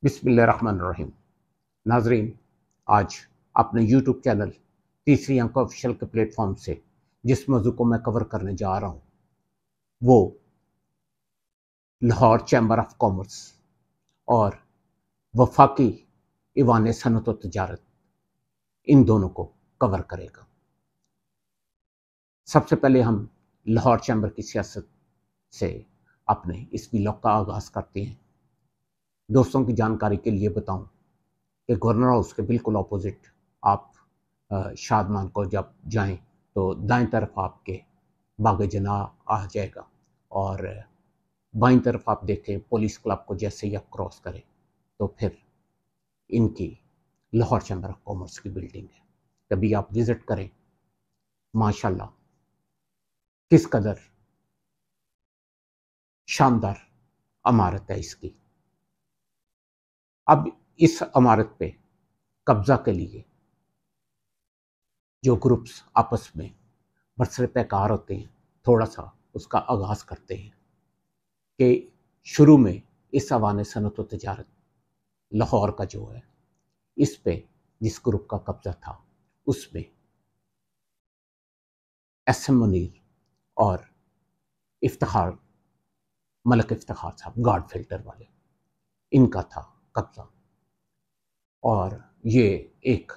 बिस्मिल्लाहिर्रहमानिर्रहीम। नाजरीन, आज अपने यूट्यूब चैनल तीसरी आंख ऑफिशियल के प्लेटफॉर्म से जिस मौजू को मैं कवर करने जा रहा हूँ वो लाहौर चैम्बर ऑफ कॉमर्स और वफाकी ईवान सनअत व तजारत, इन दोनों को कवर करेगा। सबसे पहले हम लाहौर चैम्बर की सियासत से अपने इस व्लॉग का आगाज़ करते हैं। दोस्तों की जानकारी के लिए बताऊं कि गवर्नर हाउस के बिल्कुल अपोजिट आप शादमान को जब जाएं तो दाएं तरफ आपके बाग जना आ जाएगा और बाईं तरफ आप देखें पुलिस क्लब को जैसे ही आप क्रॉस करें तो फिर इनकी लाहौर चैम्बर ऑफ कॉमर्स की बिल्डिंग है। कभी आप विज़िट करें। माशाल्लाह किस कदर शानदार इमारत है इसकी। अब इस इमारत पे कब्जा के लिए जो ग्रुप्स आपस में बरसरे पैकार होते हैं, थोड़ा सा उसका आगाज़ करते हैं कि शुरू में इस ईवान सनअत व तजारत लाहौर का जो है, इस पे जिस ग्रुप का कब्जा था उसमें एस एम मुनीर और इफ्तिखार, मलक इफ्तिखार साहब, गार्ड फिल्टर वाले, इनका था कब्जा। और ये एक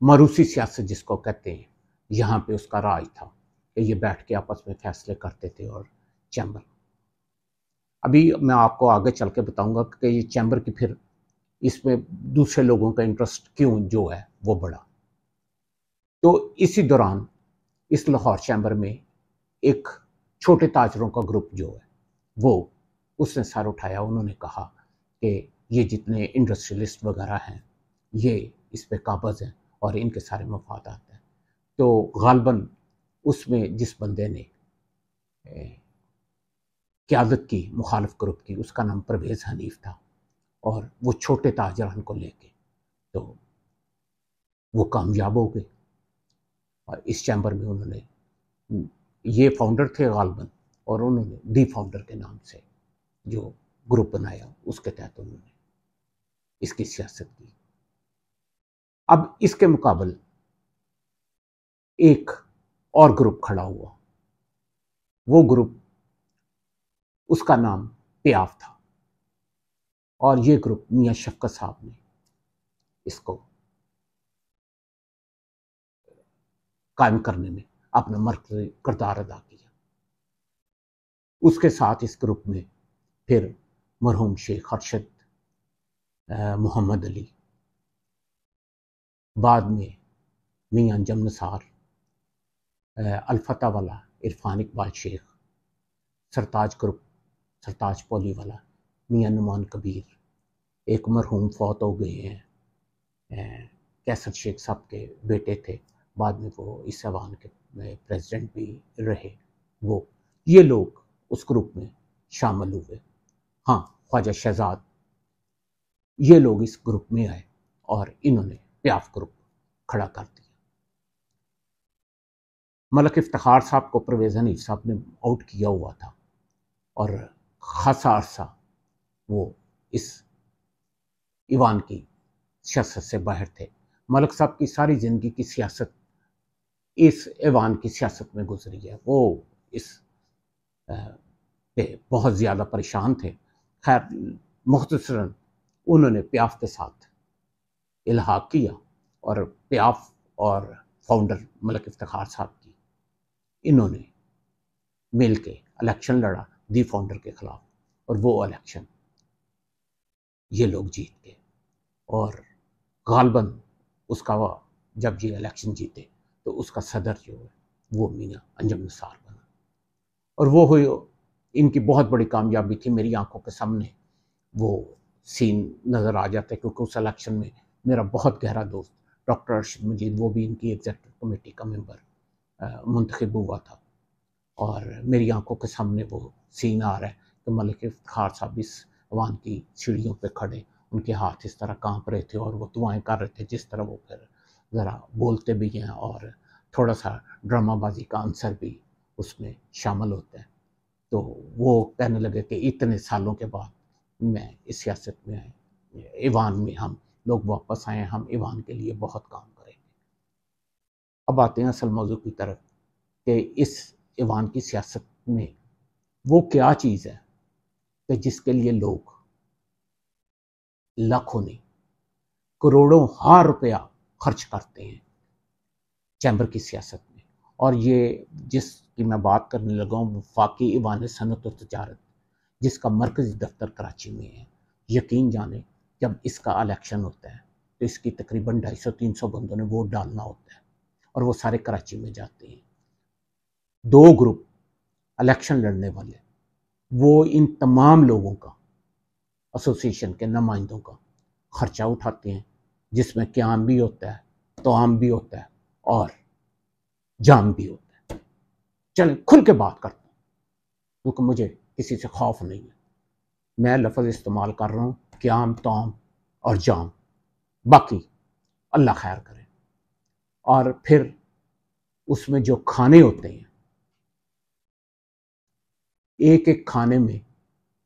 मरूसी सियासत जिसको कहते हैं, यहाँ पे उसका राज था कि ये बैठ के आपस में फैसले करते थे। और चैम्बर, अभी मैं आपको आगे चल के बताऊंगा कि ये चैम्बर की फिर इसमें दूसरे लोगों का इंटरेस्ट क्यों जो है वो बढ़ा। तो इसी दौरान इस लाहौर चैम्बर में एक छोटे ताजरों का ग्रुप जो है वो उसने सर उठाया। उन्होंने कहा कि ये जितने इंडस्ट्रियलिस्ट वगैरह हैं ये इस पे काबज़ हैं और इनके सारे मफादात हैं। तो गालबन उसमें जिस बंदे ने क़यादत की मुखालिफ ग्रुप की, उसका नाम परवेज़ हनीफ था और वो छोटे ताजरान को लेके तो वो कामयाब हो गए। और इस चैम्बर में उन्होंने, ये फाउंडर थे गालबन, और उन्होंने दी फाउंडर के नाम से जो ग्रुप बनाया उसके तहत उन्होंने इसकी सियासत की। अब इसके मुकाबले एक और ग्रुप खड़ा हुआ। वो ग्रुप, उसका नाम प्याफ था और ये ग्रुप मियां शफकत साहब ने इसको कायम करने में अपना मरकज़ी किरदार अदा किया। उसके साथ इस ग्रुप में फिर मरहूम शेख अरशद मोहम्मद अली, बाद में मियां अंजम निसार, अलफता वाला इरफान इकबाल शेख, सरताज ग्रुप, सरताज पौली वाला मियां नुमान कबीर, एक मरहूम फौत हो गए हैं, कैसर शेख साहब के बेटे थे, बाद में वो इस ऐवान के प्रेसिडेंट भी रहे। वो ये लोग उस ग्रुप में शामिल हुए। हाँ, ख्वाजा शहजाद, ये लोग इस ग्रुप में आए और इन्होंने प्याफ ग्रुप खड़ा कर दिया। मलक इफ्तिखार साहब को परवेज़ हनीफ साहब ने आउट किया हुआ था और खासा अरसा वो इस ईवान की सियासत से बाहर थे। मलक साहब की सारी ज़िंदगी की सियासत इस ईवान की सियासत में गुजरी है। वो इस पे बहुत ज़्यादा परेशान थे। खैर, मुख्तसरन उन्होंने प्याफ के साथ इल्हाक किया और प्याफ और फाउंडर मलक इफ्तिखार साहब की, इन्होंने मिल के इलेक्शन लड़ा दी फाउंडर के खिलाफ और वो इलेक्शन ये लोग जीत गए। और गालबन उसका जब ये इलेक्शन जीते तो उसका सदर जो है वो मियां अंजम निसार बना। और वो हुई इनकी बहुत बड़ी कामयाबी थी। मेरी आंखों के सामने वो सीन नज़र आ जाता है क्योंकि उस इलेक्शन में मेरा बहुत गहरा दोस्त डॉक्टर अरशद मजीद, वो भी इनकी एग्जीक्यूटिव कमेटी का मेंबर मुंतखब हुआ था। और मेरी आंखों के सामने वो सीन आ रहा है कि मलिक इफ्तिखार साहब इस ईवान की सीढ़ियों पे खड़े, उनके हाथ इस तरह कांप रहे थे और वो दुआएं कर रहे थे, जिस तरह वो फिर ज़रा बोलते भी हैं और थोड़ा सा ड्रामाबाजी का आंसर भी उसमें शामिल होता है। तो वो कहने लगे कि इतने सालों के बाद मैं इस सियासत में आए, ईवान में हम लोग वापस आए, हम ईवान के लिए बहुत काम करेंगे। अब आते हैं असल मौजू की तरफ कि इस ईवान की सियासत में वो क्या चीज़ है कि जिसके लिए लोग लाखों नहीं करोड़ों हार रुपया खर्च करते हैं चैम्बर की सियासत में। और ये जिसकी मैं बात करने लगा हूँ वफाकी ईवान सनत और तजारत, जिसका मरकज़ी दफ्तर कराची में है। यकीन जाने जब इसका इलेक्शन होता है तो इसकी तकरीबन 250-300 बंदों ने वोट डालना होता है और वो सारे कराची में जाते हैं। 2 ग्रुप इलेक्शन लड़ने वाले, वो इन तमाम लोगों का, एसोसिएशन के नुमाइंदों का खर्चा उठाते हैं, जिसमें क़याम भी होता है, तोआम भी होता है और जाम भी होता है। चलें खुल के बात करता हूँ क्योंकि मुझे किसी से खौफ नहीं है। मैं लफ्ज़ इस्तेमाल कर रहा हूँ क़याम, तोआम और जाम, बाकी अल्लाह खैर करे। और फिर उसमें जो खाने होते हैं, एक एक खाने में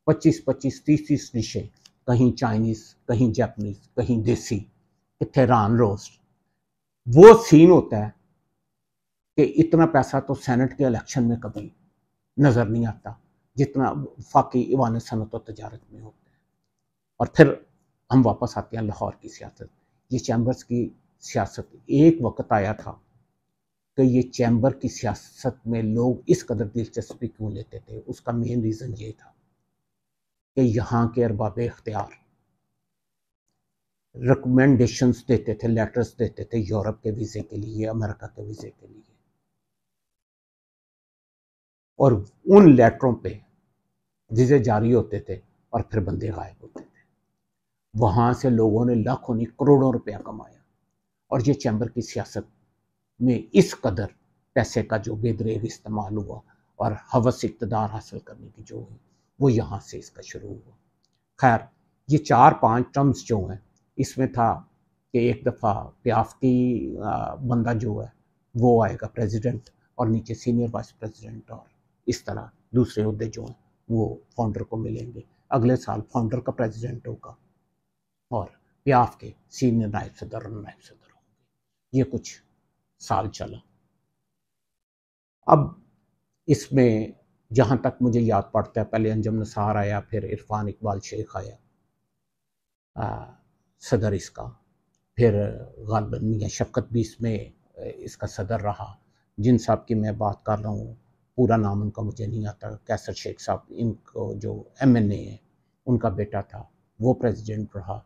25-25, 30-30 डिशें, कहीं चाइनीज़, कहीं जापानीज़, कहीं देसी, तेहरान रोस्ट। वो सीन होता है कि इतना पैसा तो सेनेट के इलेक्शन में कभी नज़र नहीं आता जितना वफाकी ईवान सनत और तजारत में होता है। और फिर हम वापस आते हैं लाहौर की सियासत। ये चैम्बर्स की सियासत, एक वक्त आया था कि ये चैम्बर की सियासत में लोग इस कदर दिलचस्पी क्यों लेते थे। उसका मेन रीज़न ये था कि यहाँ के अरबाब इख्तियार रिकमेंडेशंस देते थे, लेटर्स देते थे यूरोप के वीज़े के लिए, अमेरिका के वीज़े के लिए, और उन लेटरों पे वीज़े जारी होते थे और फिर बंदे गायब होते थे। वहाँ से लोगों ने लाखों नहीं करोड़ों रुपया कमाया। और ये चैम्बर की सियासत में इस कदर पैसे का जो बेदरेग इस्तेमाल हुआ और हवस इक़्तिदार हासिल करने की जो हुई, वो यहाँ से इसका शुरू हुआ। खैर, ये 4-5 टर्म्स जो हैं, इसमें था कि एक दफ़ा प्याफ की बंदा जो है वो आएगा प्रेसिडेंट, और नीचे सीनियर वाइस प्रेसिडेंट, और इस तरह दूसरे ओहदे जो हैं वो फाउंडर को मिलेंगे। अगले साल फाउंडर का प्रेसिडेंट होगा और प्याफ के सीनियर नायब सदर और नायब सदर होंगे। ये कुछ साल चला। अब इसमें जहाँ तक मुझे याद पड़ता है, पहले अंजुम नसार आया, फिर इरफान इकबाल शेख आया सदर इसका, फिर गालिबन मियां शफ़क़त भी इसमें इसका सदर रहा। जिन साहब की मैं बात कर रहा हूँ, पूरा नाम उनका मुझे नहीं आता, कैसर शेख साहब, इनको जो MNA है उनका बेटा था, वो प्रेसिडेंट रहा।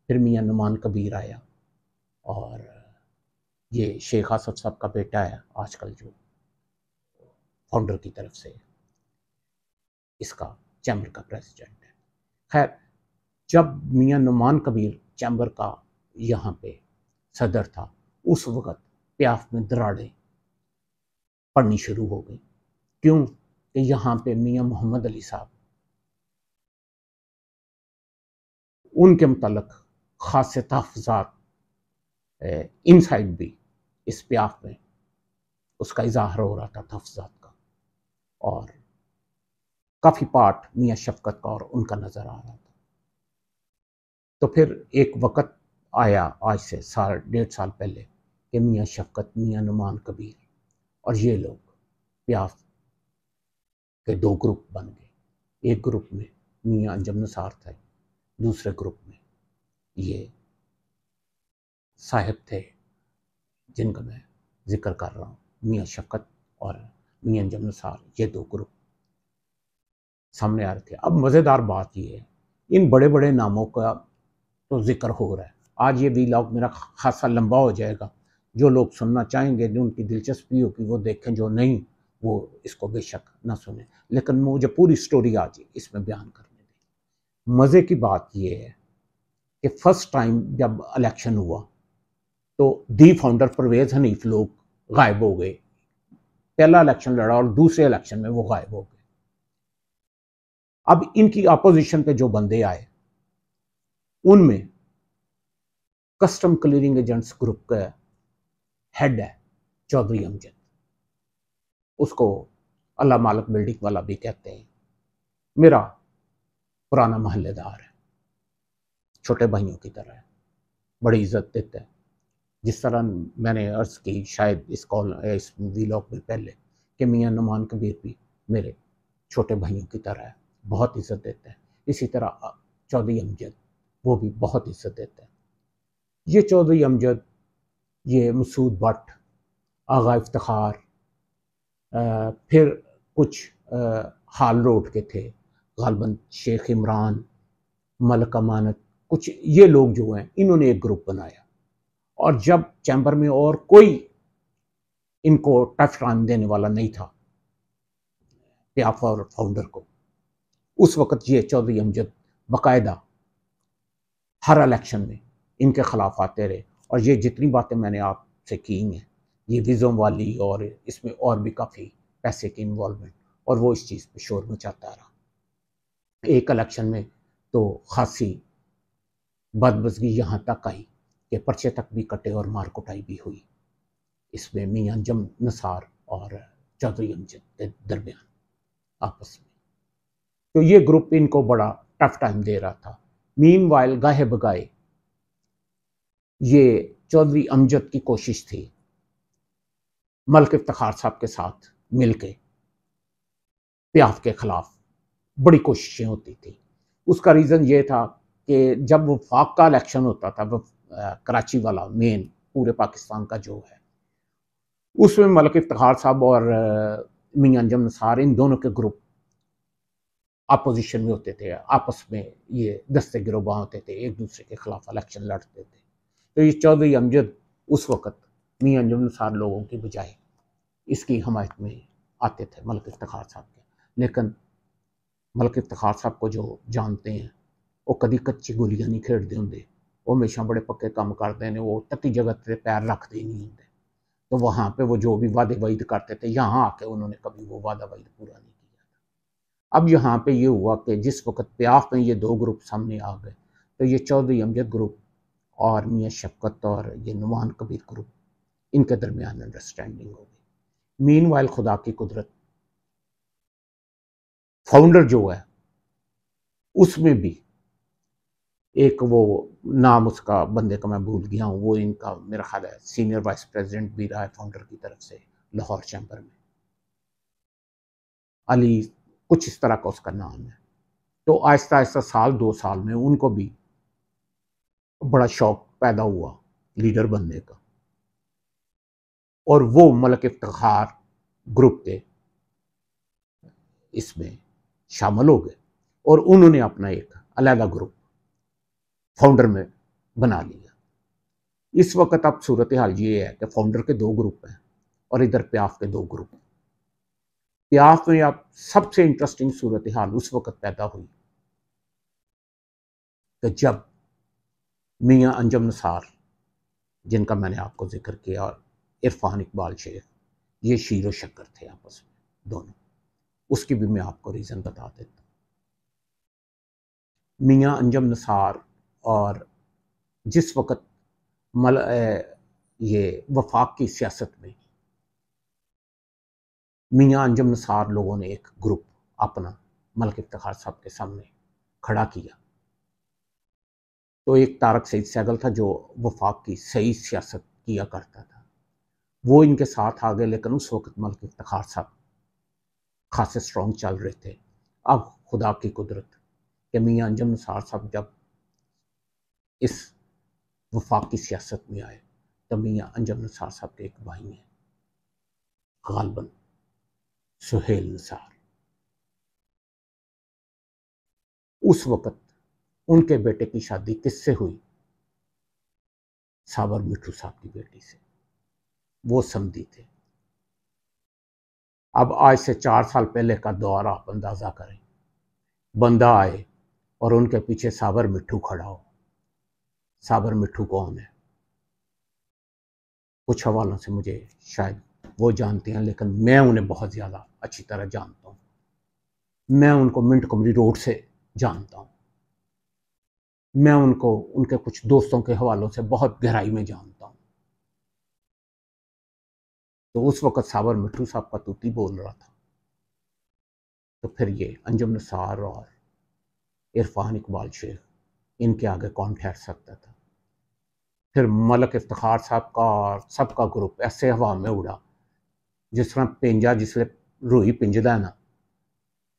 फिर मियां नुमान कबीर आया, और ये शेख आसफ साहब का बेटा है आजकल जो फाउंडर की तरफ से इसका चैम्बर का प्रेसिडेंट है। खैर, जब मियां नुमान कबीर चैम्बर का यहाँ पे सदर था, उस वक़्त प्याफ में दरारें पड़नी शुरू हो गई। क्यों? कि यहाँ पे मियां मोहम्मद अली साहब, उनके मुताल्लिक़ ख़ासे तहफ़्फ़ुज़ात इनसाइड भी इस प्याफ में उसका इज़हार हो रहा था तहफ़्फ़ुज़ात का, और काफ़ी पार्ट मियां शफ़क़त का और उनका नज़र आ रहा था। तो फिर एक वक़्त आया आज से 1.5 साल पहले कि मियां शफ़क़त, मियां नुमान कबीर और ये लोग प्याफ के 2 ग्रुप बन गए। एक ग्रुप में मियां अंजुम नसार थे, दूसरे ग्रुप में ये साहिब थे जिनका मैं जिक्र कर रहा हूँ, मियां शफ़क़त और मियां अंजुम नसार। ये 2 ग्रुप सामने आ रहे थे। अब मज़ेदार बात ये है, इन बड़े बड़े नामों का तो जिक्र हो रहा है। आज ये व्लॉग मेरा खासा लंबा हो जाएगा। जो लोग सुनना चाहेंगे, जो उनकी दिलचस्पी होगी वो देखें, जो नहीं वो इसको बेशक ना सुने, लेकिन मुझे पूरी स्टोरी आज इसमें बयान करने दें। मज़े की बात ये है कि फर्स्ट टाइम जब इलेक्शन हुआ तो दी फाउंडर परवेज़ हनीफ लोग गायब हो गए। पहला इलेक्शन लड़ा और दूसरे इलेक्शन में वो गायब हो गए। अब इनकी अपोजिशन पे जो बंदे आए, उनमें कस्टम क्लियरिंग एजेंट्स ग्रुप का हेड है चौधरी अमजद, उसको अल्लाह मालिक बिल्डिंग वाला भी कहते हैं। मेरा पुराना महल्लेदार है, छोटे भाइयों की तरह है, बड़ी इज्जत देता है। जिस तरह मैंने अर्ज़ की शायद इस व्लॉग में पहले कि मियाँ नुमान कबीर भी मेरे छोटे भाइयों की तरह है, बहुत इज्जत देता है। इसी तरह चौधरी अमजद, वो भी बहुत इज्जत देता है। ये चौधरी अमजद, ये मसूद भट्ट, आगा इफ्तिखार, फिर कुछ हाल रोड के थे, गालबन शेख इमरान, मलक अमानत, कुछ ये लोग जो हैं इन्होंने एक ग्रुप बनाया। और जब चैम्बर में और कोई इनको टफ टाइम देने वाला नहीं था पियाफ और फाउंडर को, उस वक्त ये चौधरी अमजद बाकायदा हर इलेक्शन में इनके खिलाफ आते रहे। और ये जितनी बातें मैंने आपसे की हैं, ये विज़ों वाली और इसमें और भी काफ़ी पैसे की इन्वॉल्वमेंट, और वो इस चीज़ पे शोर मचाता रहा। एक इलेक्शन में तो खासी बदमज़गी यहाँ तक आई कि पर्चे तक भी कटे और मार कुटाई भी हुई इसमें मियाँ अंजम नसार और चौधरी अमजद के दरमियान आपस में। तो ये ग्रुप इनको बड़ा टफ टाइम दे रहा था। मीनवाइल गाहे बगाए ये चौधरी अमजद की कोशिश थी मलिक इफ्तिखार साहब के साथ मिलके पियाफ के खिलाफ बड़ी कोशिशें होती थी। उसका रीज़न ये था कि जब वफाक का इलेक्शन होता था, वो कराची वाला मेन पूरे पाकिस्तान का जो है, उसमें मलिक इफ्तिखार साहब और मियाँ अंजम नसार, इन दोनों के ग्रुप अपोजिशन में होते थे, आपस में ये दस्ते गिरोबां होते थे, एक दूसरे के खिलाफ इलेक्शन लड़ते थे। तो ये चौधरी अमजद उस वक़्त मियाँ अंजम नसार लोगों की बजाय इसकी हमायत में आते थे मलिक इफ्तिखार साहब के। लेकिन मलिक इफ्तिखार साहब को जो जानते हैं, वो कभी कच्ची गोलियां नहीं खेड़ते होंगे, वो हमेशा बड़े पक्के काम करते हैं, वो तती जगह पे पैर रखते नहीं होंगे। तो वहाँ पे वो जो भी वादे वाइद करते थे, यहाँ आके उन्होंने कभी वो वादा वाइद पूरा नहीं किया था। अब यहाँ पे ये हुआ कि जिस वक्त प्याफ में ये दो ग्रुप सामने आ गए, तो ये चौधरी अमजद ग्रुप और मियाँ शफकत और ये नुमान कबीर ग्रुप, इनके दरमियान अंडरस्टैंडिंग हो गई। मीनवाइल खुदा की कुदरत, फाउंडर जो है उसमें भी एक वो नाम उसका बंदे का मैं भूल गया हूँ, वो इनका मेरा ख्याल है सीनियर वाइस प्रेसिडेंट भी रहा है फाउंडर की तरफ से लाहौर चैम्बर में, अली कुछ इस तरह का उसका नाम है। तो आहिस्ता आहिस्ता साल 2 साल में उनको भी बड़ा शौक पैदा हुआ लीडर बनने का, और वो मलिक इफ्तिखार ग्रुप के इसमें शामिल हो गए और उन्होंने अपना एक अलग ग्रुप फाउंडर में बना लिया। इस वक्त अब सूरत हाल ये है कि फाउंडर के 2 ग्रुप हैं और इधर प्याफ के 2 ग्रुप। प्याफ में अब सबसे इंटरेस्टिंग सूरत हाल उस वक्त पैदा हुई कि जब मियाँ अंजम नसार, जिनका मैंने आपको जिक्र किया, और इरफान इकबाल शेख, ये शीरो शक्कर थे आपस में दोनों। उसकी भी मैं आपको रीज़न बता देता हूँ। मियाँ अंजम नसार और जिस वक्त ये वफाक की सियासत में मियाँ अंजम नसार लोगों ने एक ग्रुप अपना मलिक इफ्तिखार साहब के सामने खड़ा किया, तो एक तारक सईद सहगल था जो वफाक की सही सियासत किया करता था, वो इनके साथ आ गए। लेकिन उस वक्त मलिक इफ्तिखार साहब खासे स्ट्रॉन्ग चल रहे थे। अब खुदा की कुदरत कि मियाँ अंजम नसार साहब जब इस वफाक की सियासत में आए, तब मियाँ अंजम नसार साहब के एक भाई हैं गालबन सुहेल नसार, उस वक्त उनके बेटे की शादी किससे हुई? साबर मिठू साहब की बेटी से। वो समधी थे। अब आज से 4 साल पहले का दौर आप अंदाजा करें, बंदा आए और उनके पीछे साबर मिठू खड़ा हो। साबर मिठू कौन है? कुछ हवालों से मुझे शायद वो जानते हैं, लेकिन मैं उन्हें बहुत ज़्यादा अच्छी तरह जानता हूँ। मैं उनको मिंट कमरी रोड से जानता हूँ। मैं उनको उनके कुछ दोस्तों के हवालों से बहुत गहराई में जानता हूँ। तो उस वक्त साबर मिठू साहब का तूती बोल रहा था, तो फिर ये अंजुम नसार और इरफान इकबाल शेख, इनके आगे कौन ठहर सकता था। फिर मलक इफ्तिखार साहब का और सबका ग्रुप ऐसे हवा में उड़ा जिस तरह पिंजा जिसले रूही पिंजदा है ना,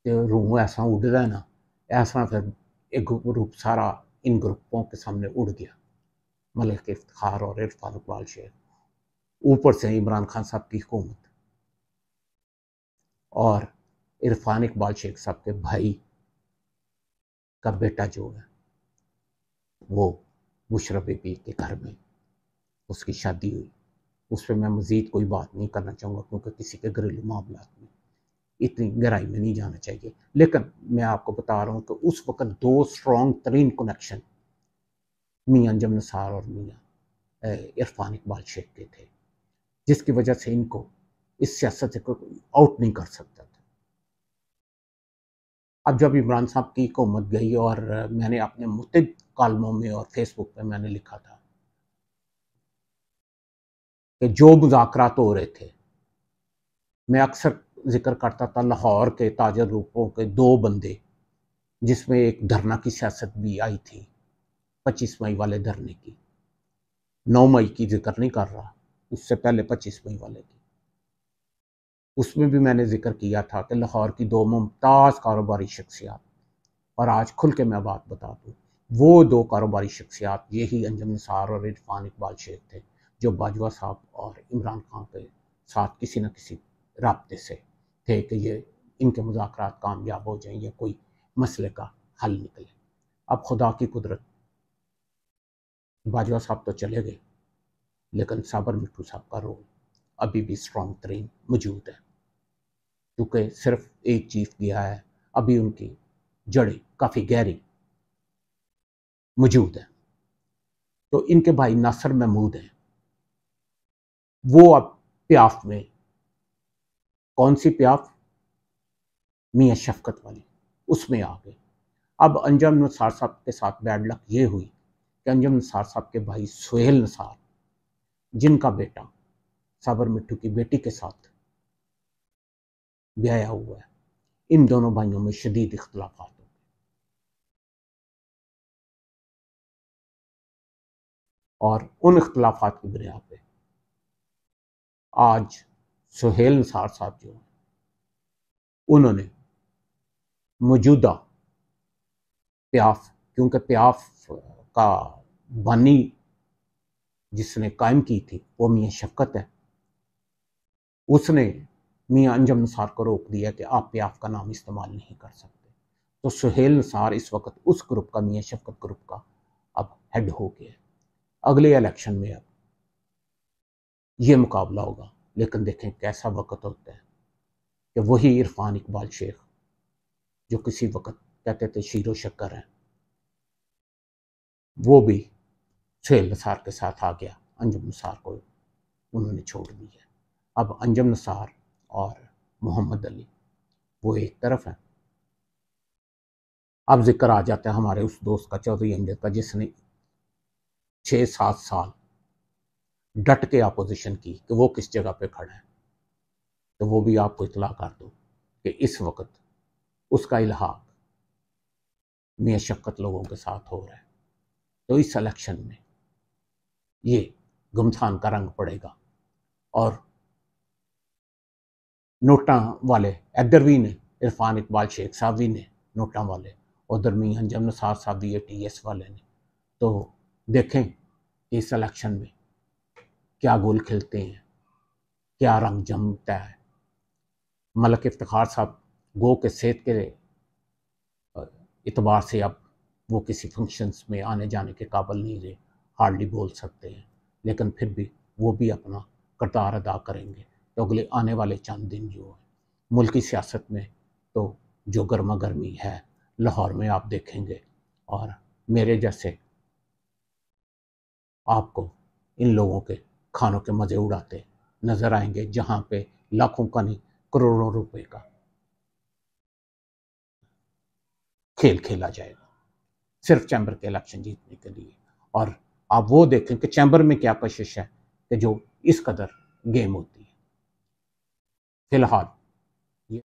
तो रूह ऐसा उड़ता है ना, ऐसा फिर एक ग्रुप सारा इन ग्रुपों के सामने उड़ गया। मलक इफ्तिखार और इरफान इकबाल शेख, ऊपर से इमरान खान साहब की हुकूमत और इरफान इकबाल शेख साहब के भाई का बेटा जो है वो मुशर्रफ बीबी के घर में उसकी शादी हुई। उस पर मैं मज़ीद कोई बात नहीं करना चाहूँगा क्योंकि किसी के घरेलू मामला में इतनी गहराई में नहीं जाना चाहिए। लेकिन मैं आपको बता रहा हूँ कि उस वक्त दो स्ट्रॉन्ग तरीन कनेक्शन मियाँ अंजम निसार और मियाँ इरफान इकबाल शेख के थे, जिसकी वजह से इनको इस सियासत से कोई आउट नहीं कर सकता था। अब जब इमरान साहब की हुकूमत गई और मैंने अपने मुतअद्दिद कालमों में और फेसबुक पे मैंने लिखा था कि जो मुज़ाकरात हो रहे थे, मैं अक्सर जिक्र करता था लाहौर के ताजर रूपों के दो बंदे, जिसमें एक धरना की सियासत भी आई थी, 25 मई वाले धरने की, 9 मई की जिक्र नहीं कर रहा, उससे पहले 25 मई वाले की। उसमें भी मैंने जिक्र किया था कि लाहौर की दो मुमताज़ कारोबारी शख्सियात, और आज खुल के मैं बात बता दूँ, वो दो कारोबारी शख्सियात यही अंजम निसार और इरफान इकबाल शेख थे, जो बाजवा साहब और इमरान खान के साथ किसी न किसी राब्ते से थे कि ये इनके मुज़ाकरात कामयाब हो जाएं या कोई मसले का हल निकले। अब खुदा की कुदरत, बाजवा साहब तो चले गए, लेकिन साबर मिट्टू साहब का रोल अभी भी स्ट्रॉन्ग तरीन मौजूद है, क्योंकि सिर्फ एक चीफ गया है, अभी उनकी जड़ें काफ़ी गहरी मौजूद है। तो इनके भाई नासिर महमूद हैं, वो अब प्याफ में, कौन सी प्याफ, मियाँ शफकत वाली, उसमें आ गए। अब अंजम निसार साहब के साथ बैड लक ये हुई कि अंजम निसार साहब के भाई सुहेल निसार, जिनका बेटा साबर मिट्टू की बेटी के साथ ब्याया हुआ है, इन दोनों भाइयों में शदीद इख्तलाफात हो गए और उन इख्तलाफात की बुनियाद पे आज सुहेल निसार साहब जो हैं, उन्होंने मौजूदा प्याफ, क्योंकि प्याफ का बानी जिसने कायम की थी वो मियाँ शफकत है, उसने मियाँ अंजम निसार को रोक दिया कि आप प्याफ का नाम इस्तेमाल नहीं कर सकते। तो सुहेल निसार इस वक्त उस ग्रुप का, मियाँ शफकत ग्रुप का अब हेड हो गया। अगले इलेक्शन में अब ये मुकाबला होगा, लेकिन देखें कैसा वक्त होता है कि वही इरफान इकबाल शेख जो किसी वक्त कहते थे शीरो शक्कर हैं, वो भी सुहेल निसार के साथ आ गया, अंजम निसार को उन्होंने छोड़ दिया। अब अंजम निसार और मोहम्मद अली वो एक तरफ है। अब जिक्र आ जाता है हमारे उस दोस्त का, चौधरी अमजद का, जिसने 6-7 साल डट के अपोजिशन की कि वो किस जगह पे खड़ा है। तो वो भी आपको इतला कर दो कि इस वक्त उसका इल्हाक मियाँ शफकत लोगों के साथ हो रहा है। तो इस इलेक्शन में ये घमसान का रंग पड़ेगा और नोटा वाले इधर भी ने, इरफान इकबाल शेख साहब भी ने नोटा वाले, उधर मियाँ अंजम निसार साहब भी ATS वाले ने। तो देखें कि इस इलेक्शन में क्या गोल खिलते हैं, क्या रंग जमता है। मलक इफ्तिखार साहब गो के सेहत के इतबार से अब वो किसी फंक्शंस में आने जाने के काबिल नहीं रहे, हार्डली बोल सकते हैं, लेकिन फिर भी वो भी अपना किरदार अदा करेंगे। तो अगले आने वाले चंद दिन जो है मुल्की सियासत में तो जो गर्मा गर्मी है लाहौर में आप देखेंगे, और मेरे जैसे आपको इन लोगों के खानों के मज़े उड़ाते नज़र आएंगे, जहाँ पे लाखों का नहीं करोड़ों रुपए का खेल खेला जाएगा सिर्फ चैम्बर के इलेक्शन जीतने के लिए। और आप वो देखें कि चैम्बर में क्या कशिश है कि जो इस कदर गेम होती है। फिलहाल